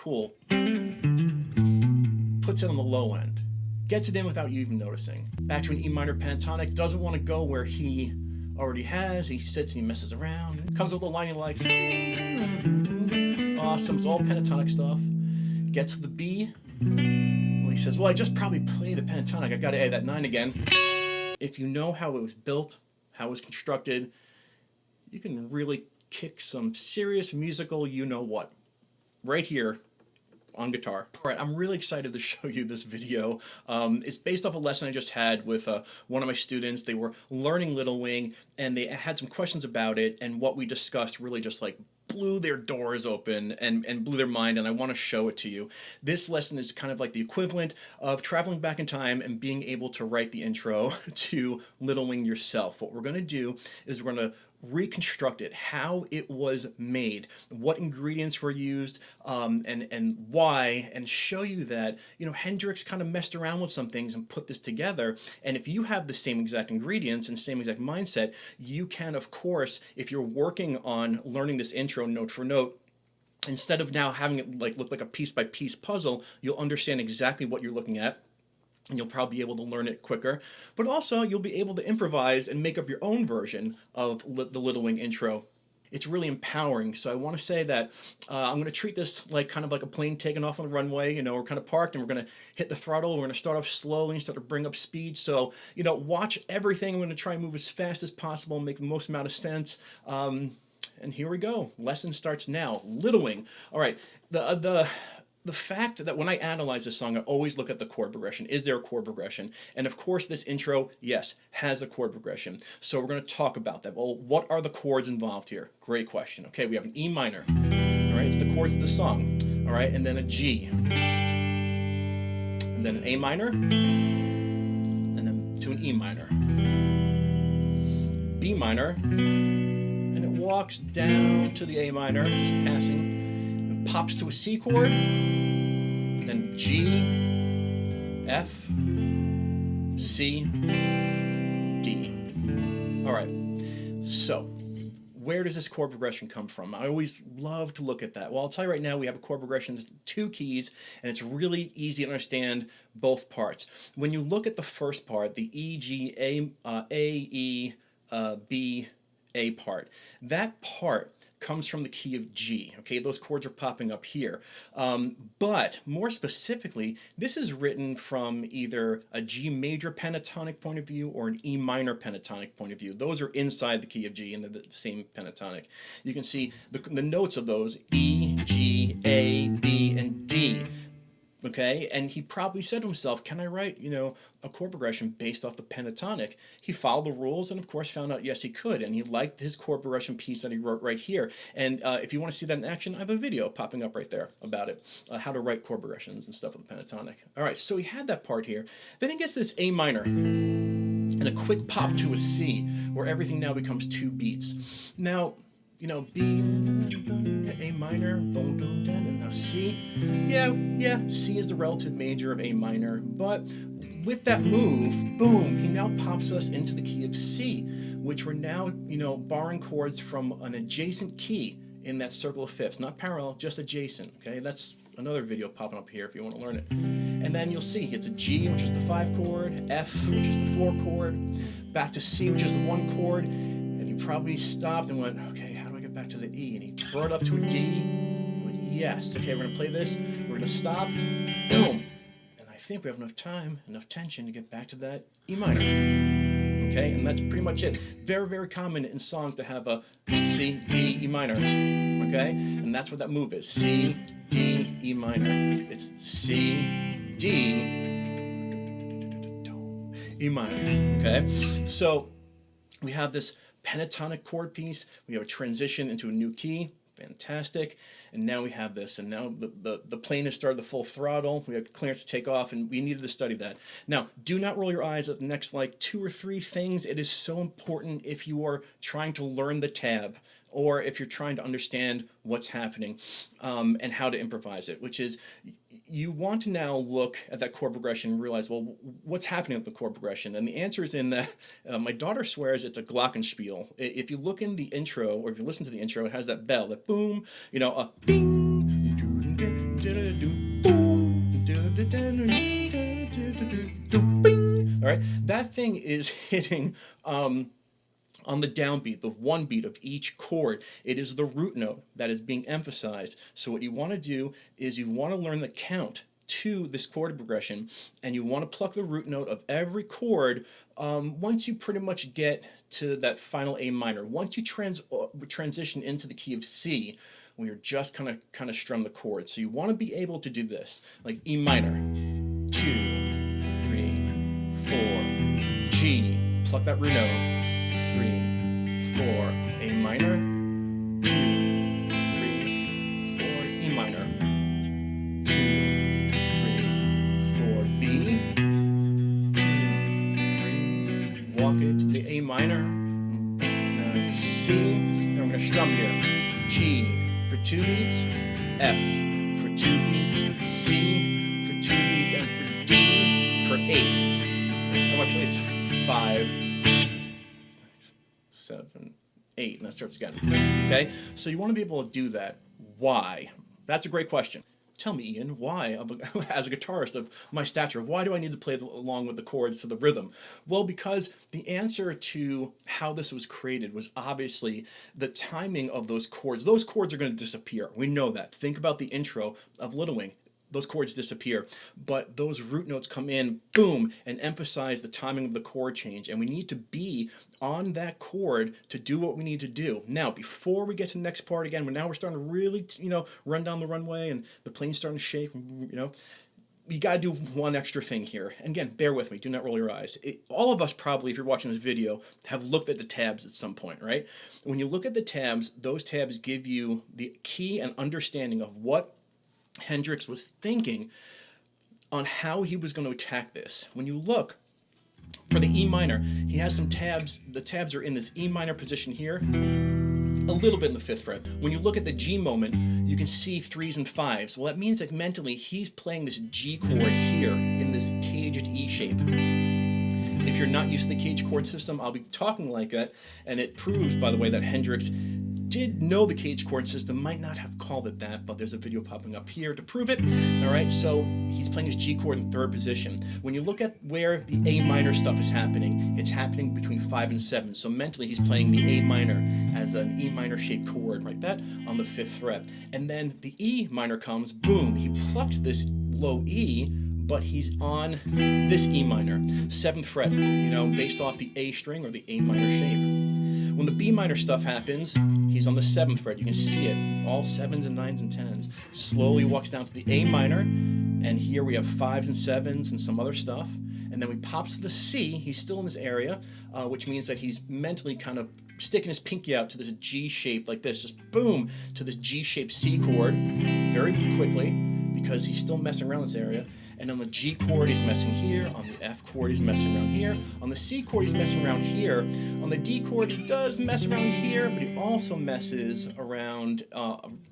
cool, puts it on the low end, gets it in without you even noticing. Back to an E minor pentatonic, doesn't want to go where he already has. He sits and he messes around. Comes with a line he likes. Awesome, it's all pentatonic stuff. Gets to the B. When he says, well, I just probably played a pentatonic, I gotta add that 9 again. If you know how it was built, how it was constructed, you can really kick some serious musical you-know-what right here on guitar. All right, I'm really excited to show you this video. It's based off a lesson I just had with one of my students. They were learning Little Wing, and they had some questions about it, and what we discussed really just like blew their doors open and blew their mind, and I want to show it to you. This lesson is kind of like the equivalent of traveling back in time and being able to write the intro to Little Wing yourself. What we're going to do is we're going to reconstruct it, how it was made, what ingredients were used, and why, and show you that, you know, Hendrix kind of messed around with some things and put this together. And if you have the same exact ingredients and same exact mindset, you can, of course, if you're working on learning this intro note for note, instead of now having it like look like a piece by piece puzzle, you'll understand exactly what you're looking at, and you'll probably be able to learn it quicker. But also, you'll be able to improvise and make up your own version of the Little Wing intro. It's really empowering. So I want to say that I'm going to treat this like kind of like a plane taking off on the runway. You know, we're kind of parked and we're going to hit the throttle. We're going to start off slowly and start to bring up speed. So, you know, watch everything. I'm going to try and move as fast as possible and make the most amount of sense. And here we go. Lesson starts now. Little Wing. All right. The fact that when I analyze this song, I always look at the chord progression. Is there a chord progression? And of course, this intro, yes, has a chord progression. So we're going to talk about that. Well, what are the chords involved here? Great question. Okay, we have an E minor. All right, it's the chords of the song. All right, and then a G. And then an A minor. And then to an E minor. B minor. And it walks down to the A minor, just passing. And pops to a C chord. Then G, F, C, D. All right, so where does this chord progression come from? I always love to look at that. Well, I'll tell you right now, we have a chord progression that's 2 keys, and it's really easy to understand both parts. When you look at the first part, the E, G, A, E, B, A part, that part comes from the key of G. Okay, those chords are popping up here. But more specifically, this is written from either a G major pentatonic point of view or an E minor pentatonic point of view. Those are inside the key of G and they're the same pentatonic. You can see the notes of those: E, G, A, B, and D. Okay, and he probably said to himself, can I write, you know, a chord progression based off the pentatonic? He followed the rules and of course found out yes he could, and he liked his chord progression piece that he wrote right here. And if you want to see that in action, I have a video popping up right there about it, how to write chord progressions and stuff with the pentatonic. All right, so he had that part here. Then he gets this A minor and a quick pop to a C, where everything now becomes 2 beats. Now, you know, B, A minor, and now C. Yeah, C is the relative major of A minor, but with that move, boom, he now pops us into the key of C, which we're now, you know, borrowing chords from an adjacent key in that circle of fifths, not parallel, just adjacent, okay? That's another video popping up here if you want to learn it. And then you'll see it's a G, which is the 5 chord, F, which is the 4 chord, back to C, which is the 1 chord, and you probably stopped and went, okay, how do I get back to the E? And he brought it up to a D, and went, yes, okay, we're going to play this, we're going to stop, boom. And I think we have enough time, enough tension to get back to that E minor. Okay, and that's pretty much it. Very, very common in songs to have a C, D, E minor. Okay, and that's what that move is. C, D, E minor. It's C, D, E minor. Okay, so we have this pentatonic chord piece. We have a transition into a new key. Fantastic. And now we have this, and now the plane has started the full throttle. We have clearance to take off, and we needed to study that. Now, do not roll your eyes at the next like 2 or 3 things. It is so important if you are trying to learn the tab, or if you're trying to understand what's happening and how to improvise it, which is you want to now look at that chord progression and realize, well, what's happening with the chord progression? And the answer is in the, my daughter swears it's a glockenspiel. If you look in the intro, or if you listen to the intro, it has that bell, that boom, you know, a bing, All right, that thing is hitting on the downbeat, the one beat of each chord. It is the root note that is being emphasized. So what you want to do is you want to learn the count to this chord progression, and you want to pluck the root note of every chord once you pretty much get to that final A minor. Once you transition into the key of C, when you're just kind of strum the chord. So you want to be able to do this, like E minor, 2, 3, 4, G, pluck that root note, 3, 4, A minor, 2, 3, 4, E minor, 2, 3, 4, B, 2, 3, walk it to the A minor, C, and we're going to strum here, G for 2 beats, F for 2 beats, C for 2 beats, and for D for 8. Oh, actually it's 5, 7, 8, and that starts again. Okay, so you want to be able to do that. Why? That's a great question. Tell me, Ian, why, as a guitarist of my stature, why do I need to play along with the chords to the rhythm? Well, because the answer to how this was created was obviously the timing of those chords. Those chords are going to disappear. We know that. Think about the intro of Little Wing. Those chords disappear, but those root notes come in, boom, and emphasize the timing of the chord change, and we need to be on that chord to do what we need to do. Now, before we get to the next part again, we're starting to really, run down the runway, and the plane's starting to shake, you got to do one extra thing here. And again, bear with me, do not roll your eyes. All of us probably, if you're watching this video, have looked at the tabs at some point, right? When you look at the tabs, those tabs give you the key and understanding of what Hendrix was thinking on how he was going to attack this. When you look for the E minor, he has some tabs. The tabs are in this E minor position here, a little bit in the 5th fret. When you look at the G moment, you can see 3s and 5s. Well, that means that mentally he's playing this G chord here in this caged E shape. If you're not used to the cage chord system, I'll be talking like that, and it proves, by the way, that Hendrix did know the cage chord system, might not have called it that, but there's a video popping up here to prove it. All right, so he's playing his G chord in 3rd position. When you look at where the A minor stuff is happening, it's happening between 5 and 7. So mentally, he's playing the A minor as an E minor shaped chord, like that, on the 5th fret. And then the E minor comes, boom, he plucks this low E, but he's on this E minor, 7th fret, based off the A string or the A minor shape. When the B minor stuff happens, he's on the 7th fret. You can see it, all 7s and 9s and 10s. Slowly walks down to the A minor, and here we have 5s and 7s and some other stuff. And then we pops to the C. He's still in this area, which means that he's mentally kind of sticking his pinky out to this G shape like this, just boom, to this G-shaped C chord very quickly, because he's still messing around this area. And on the G chord, he's messing here. On the F chord, he's messing around here. On the C chord, he's messing around here. On the D chord, he does mess around here, but he also messes around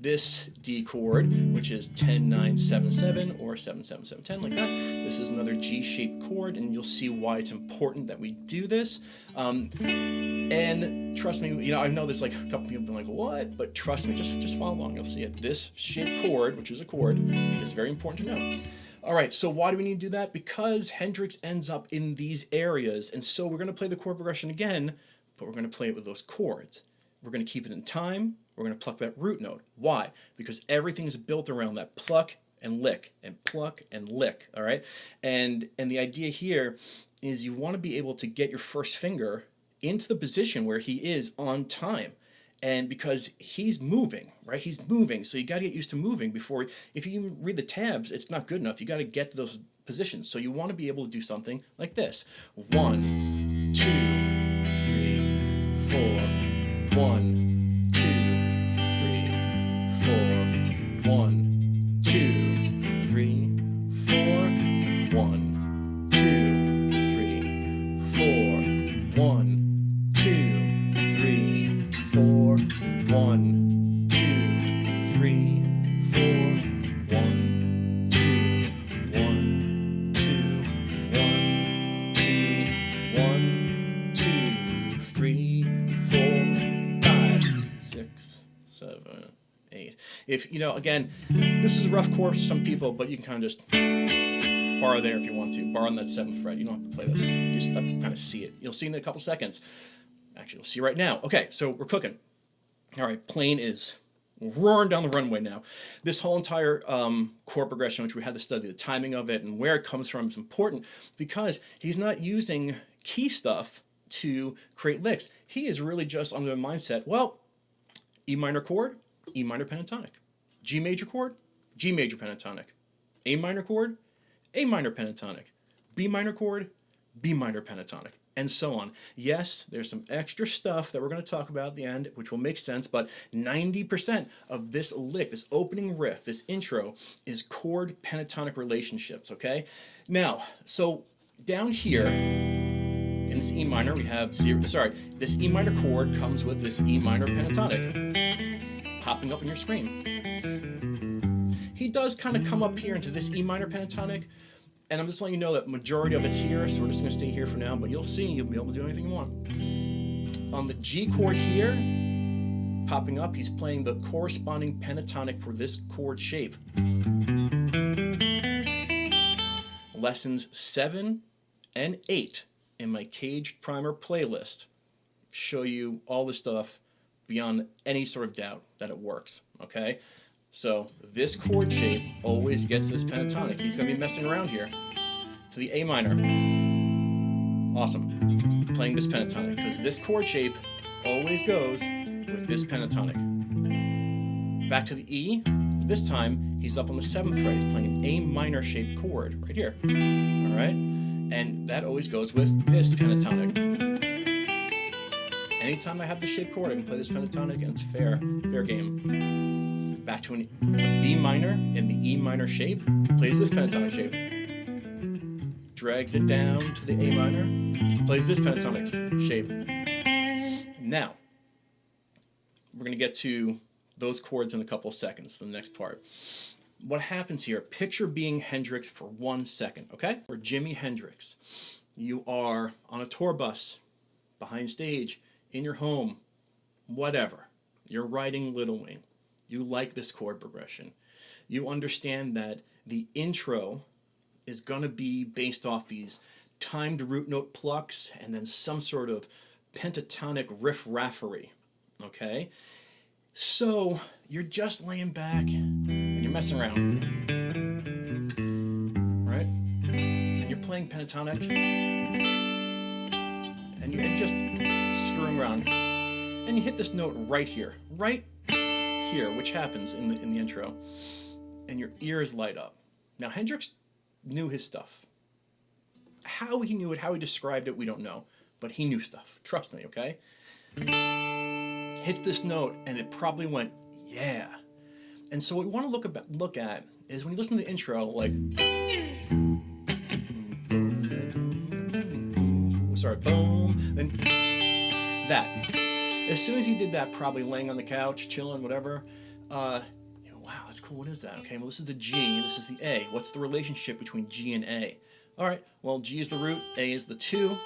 this D chord, which is 10-9-7-7 or 7-7-7-10, like that. This is another G-shaped chord, and you'll see why it's important that we do this. And trust me, I know there's like a couple people been like, what? But trust me, just follow along. You'll see it. This shaped chord, which is a chord, is very important to know. All right, so why do we need to do that? Because Hendrix ends up in these areas, and so we're going to play the chord progression again, but we're going to play it with those chords. We're going to keep it in time. We're going to pluck that root note. Why? Because everything is built around that pluck and lick, and pluck and lick, all right? And the idea here is you want to be able to get your first finger into the position where he is on time. And because he's moving, right? He's moving, so you got to get used to moving before. If you even read the tabs, it's not good enough. You got to get to those positions. So you want to be able to do something like this: 1, 2, 3, 4. 1, 2, 3, 4. 1, 2, 3, 4. 1, 2, 3, 4. 1, 2, 3, 4. 1, 2, 3, 4. 1, 2, 1, 2, 1, 2, 1, 2, 3, 4, 5, 6, 7, 8. If, you know, again, this is a rough chord for some people, but you can kind of just borrow there if you want to. Borrow on that 7th fret. You don't have to play this. You just have to kind of see it. You'll see in a couple seconds. Actually, you'll see right now. Okay, so we're cooking. All right, Plane is roaring down the runway now. This whole entire chord progression, which we had to study, the timing of it and where it comes from, is important because he's not using key stuff to create licks. He is really just under the mindset, well, E minor chord, E minor pentatonic. G major chord, G major pentatonic. A minor chord, A minor pentatonic. B minor chord, B minor pentatonic. And so on. Yes, there's some extra stuff that we're going to talk about at the end, which will make sense, but 90% of this lick, this opening riff, this intro, is chord pentatonic relationships, okay? Now, so down here in this E minor, we have this E minor chord comes with this E minor pentatonic popping up on your screen. He does kind of come up here into this E minor pentatonic, and I'm just letting you know that majority of it's here, so we're just going to stay here for now, but you'll see, you'll be able to do anything you want. On the G chord here, popping up, he's playing the corresponding pentatonic for this chord shape. Lessons 7 and 8 in my Caged Primer playlist show you all the stuff beyond any sort of doubt that it works, okay? So this chord shape always gets this pentatonic. He's going to be messing around here to the A minor. Awesome. Playing this pentatonic because this chord shape always goes with this pentatonic. Back to the E. This time he's up on the 7th fret. He's playing an A minor shaped chord right here. All right? And that always goes with this pentatonic. Anytime I have the shaped chord, I can play this pentatonic and it's fair game. Back to a B minor in the E minor shape, plays this pentatonic shape. Drags it down to the A minor, plays this pentatonic shape. Now, we're going to get to those chords in a couple of seconds, the next part. What happens here, picture being Hendrix for 1 second, okay? Or Jimi Hendrix. You are on a tour bus, behind stage, in your home, whatever. You're riding Little Wing. You like this chord progression. You understand that the intro is going to be based off these timed root note plucks and then some sort of pentatonic riff-raffery, okay? So you're just laying back and you're messing around, right? And you're playing pentatonic and you're just screwing around. And you hit this note right here, which happens in the intro, and your ears light up. Now Hendrix knew his stuff. How he knew it, how he described it, we don't know, but he knew stuff. Trust me, okay? Hits this note, and it probably went, yeah. And so what we want to look at is when you listen to the intro, like, sorry, boom, then that. As soon as he did that, probably laying on the couch, chilling, whatever, wow, that's cool. What is that? Okay, well, this is the G, this is the A. What's the relationship between G and A? All right, well, G is the root, A is the 2.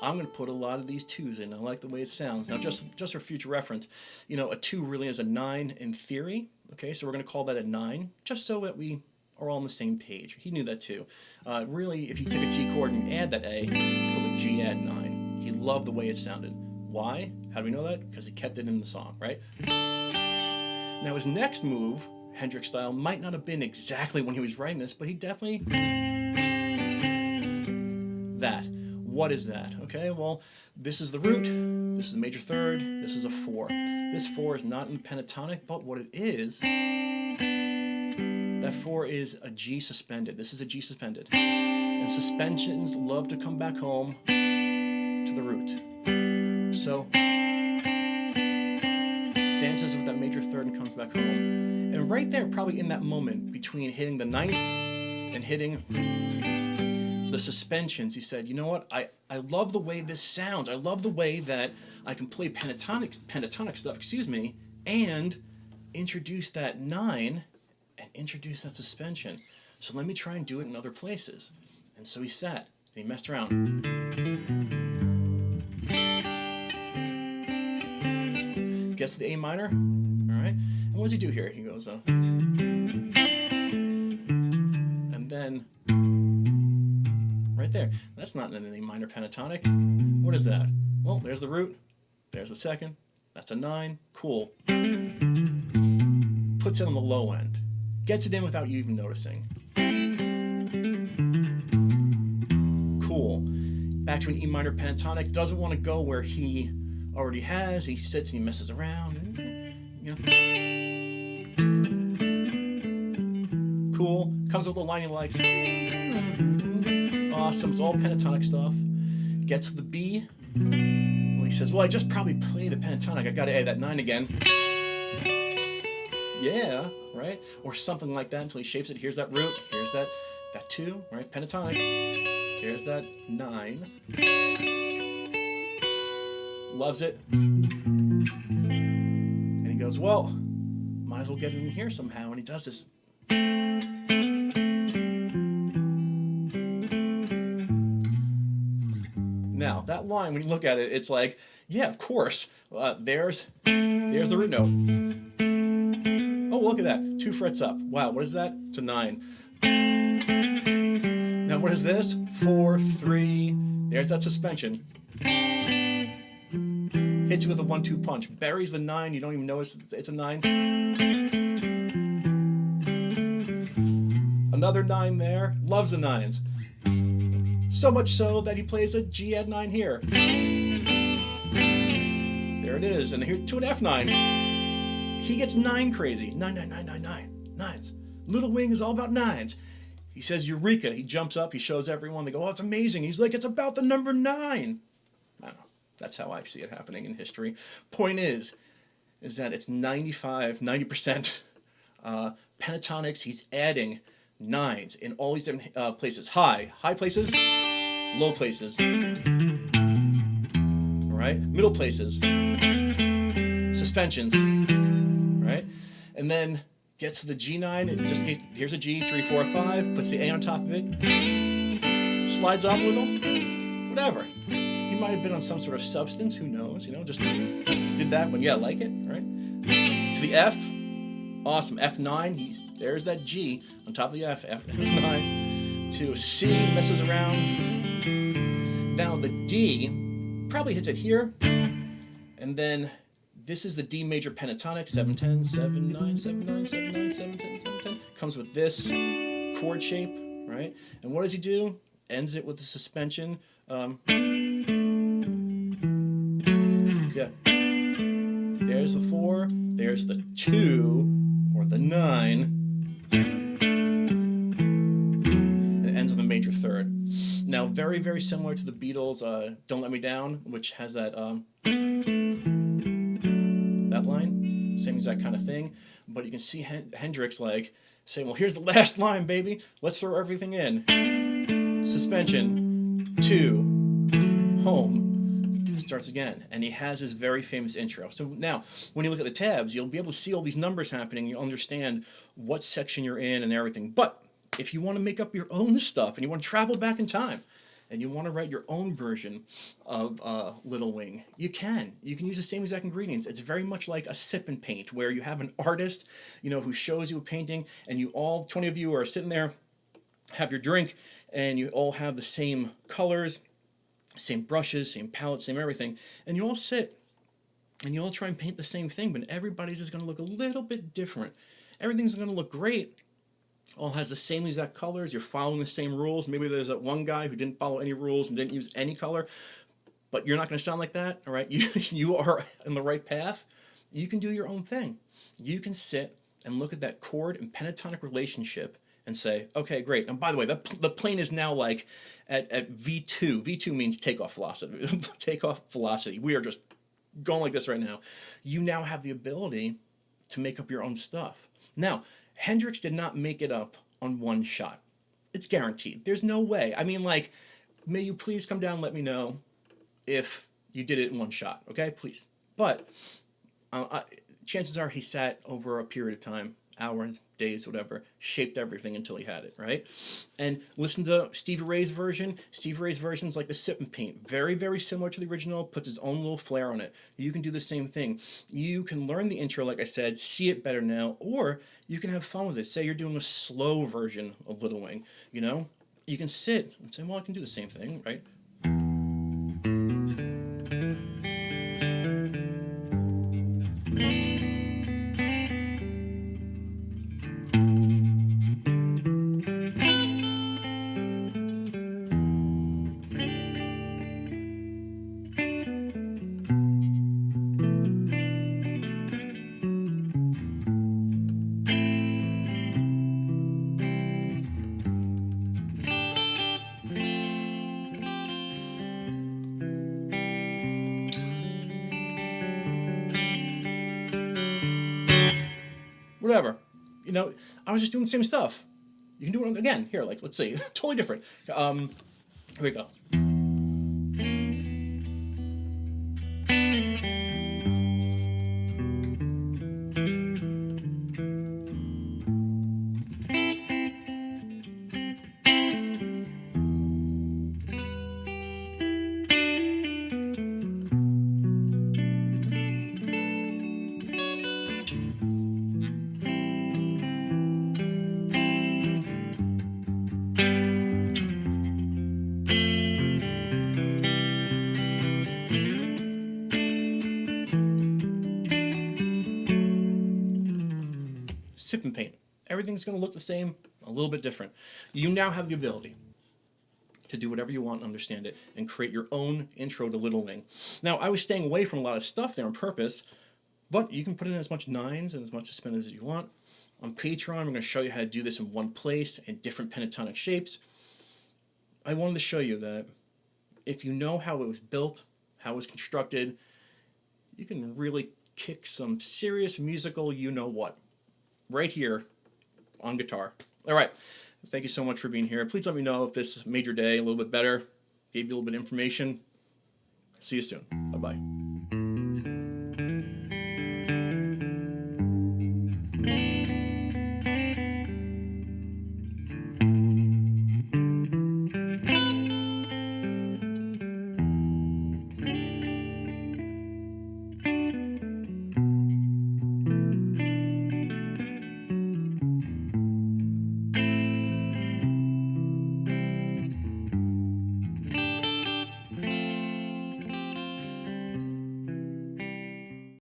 I'm going to put a lot of these 2s in. I like the way it sounds. Now, just for future reference, you know, a 2 really is a 9 in theory. Okay, so we're going to call that a 9, just so that we are all on the same page. He knew that too. Really, if you take a G chord and add that A, it's called a G add 9. He loved the way it sounded. Why? How do we know that? Because he kept it in the song, right? Now his next move, Hendrix style, might not have been exactly when he was writing this, but he definitely... that. What is that? Okay, well, this is the root, this is a major third, this is a 4. This 4 is not in the pentatonic, but what it is, that 4 is a G suspended. This is a G suspended. And suspensions love to come back home to the root. So, dances with that major third and comes back home. And right there, probably in that moment between hitting the 9th and hitting the suspensions, he said, you know what, I love the way this sounds. I love the way that I can play pentatonic stuff, and introduce that 9 and introduce that suspension. So let me try and do it in other places. And so he sat and he messed around. Gets to the A minor, all right? And what does he do here? He goes, and then right there. That's not an A minor pentatonic. What is that? Well, there's the root. There's the second. That's a 9. Cool. Puts it on the low end. Gets it in without you even noticing. Cool. Back to an E minor pentatonic. Doesn't want to go where he already has. He sits and he messes around. And, you know. Cool. Comes with a line he likes. Awesome. It's all pentatonic stuff. Gets to the B. Well, he says, well, I just probably played a pentatonic. I got to add that 9 again. Yeah, right? Or something like that until he shapes it. Here's that root. Here's that 2, right? Pentatonic. Here's that 9. Loves it. And he goes, well, might as well get it in here somehow. And he does this. Now, that line, when you look at it, it's like, yeah, of course. There's the root note. Oh, look at that. 2 frets up. Wow, what is that? It's a 9. Now, what is this? 4, 3. There's that suspension. Hits you with a 1-2 punch. Buries the 9. You don't even notice it's a 9. Another 9 there. Loves the 9s. So much so that he plays a G add 9 here. There it is. And here to an F9. He gets 9 crazy. 9, 9, 9, 9, 9. 9s. Little Wing is all about 9s. He says Eureka. He jumps up. He shows everyone. They go, oh, it's amazing. He's like, it's about the number 9. I don't know. That's how I see it happening in history. Point is that it's 90% pentatonics. He's adding 9s in all these different places. High places, low places. All right, middle places, suspensions. Right, and then gets to the G9. And just here's a G, 3, 4, 5. Puts the A on top of it. Slides off with them. Whatever. He might have been on some sort of substance. Who knows? You know, just did that one. Yeah, like it. Right. To the F. Awesome. F9. There's that G on top of the F. F9 to C, messes around. Now the D probably hits it here, and then this is the D major pentatonic. 7, 10, 7, 9, 7, 9, 7, 9, 7, 10, 7, 10. Comes with this chord shape, right? And what does he do? Ends it with the suspension. Yeah. There's the 4. There's the 2 or the 9. Ends with a major third. Now, very, very similar to the Beatles' "Don't Let Me Down," which has that that line, same exact kind of thing. But you can see Hendrix like saying, "Well, here's the last line, baby. Let's throw everything in." Suspension, 2, home. Starts again, and he has his very famous intro. So now, when you look at the tabs, you'll be able to see all these numbers happening. You'll understand what section you're in and everything. But if you want to make up your own stuff and you want to travel back in time and you want to write your own version of Little Wing, you can. You can use the same exact ingredients. It's very much like a sip and paint, where you have an artist, you know, who shows you a painting, and you all 20 of you are sitting there, have your drink, and you all have the same colors, same brushes, same palette, same everything, and you all sit and you all try and paint the same thing, but everybody's is going to look a little bit different. Everything's going to look great. All has the same exact colors. You're following the same rules. Maybe there's that one guy who didn't follow any rules and didn't use any color, but you're not going to sound like that. All right, you are in the right path. You can do your own thing. You can sit and look at that chord and pentatonic relationship and say, okay, great. And by the way, the plane is now like at V2. V2 means takeoff velocity. Takeoff velocity. We are just going like this right now. You now have the ability to make up your own stuff. Now, Hendrix did not make it up on one shot. It's guaranteed. There's no way. I mean, like, may you please come down and let me know if you did it in one shot, okay? Please. But chances are he sat over a period of time, hours, days, whatever, shaped everything until he had it, right? And listen to Stevie Ray's version. Stevie Ray's version is like the sip and paint. Very, very similar to the original, puts his own little flair on it. You can do the same thing. You can learn the intro, like I said, see it better now, or you can have fun with it. Say you're doing a slow version of Little Wing, you know? You can sit and say, well, I can do the same thing, right? Whatever. You know, I was just doing the same stuff. You can do it again. Here, like, let's see. Totally different. Here we go. Sip and paint. Everything's going to look the same, a little bit different. You now have the ability to do whatever you want and understand it and create your own intro to Little Wing. Now, I was staying away from a lot of stuff there on purpose, but you can put in as much nines and as much suspended as you want. On Patreon, I'm going to show you how to do this in one place in different pentatonic shapes. I wanted to show you that if you know how it was built, how it was constructed, you can really kick some serious musical you-know-what right here on guitar. All right. Thank you so much for being here. Please let me know if this made your day a little bit better, gave you a little bit of information. See you soon. Bye-bye.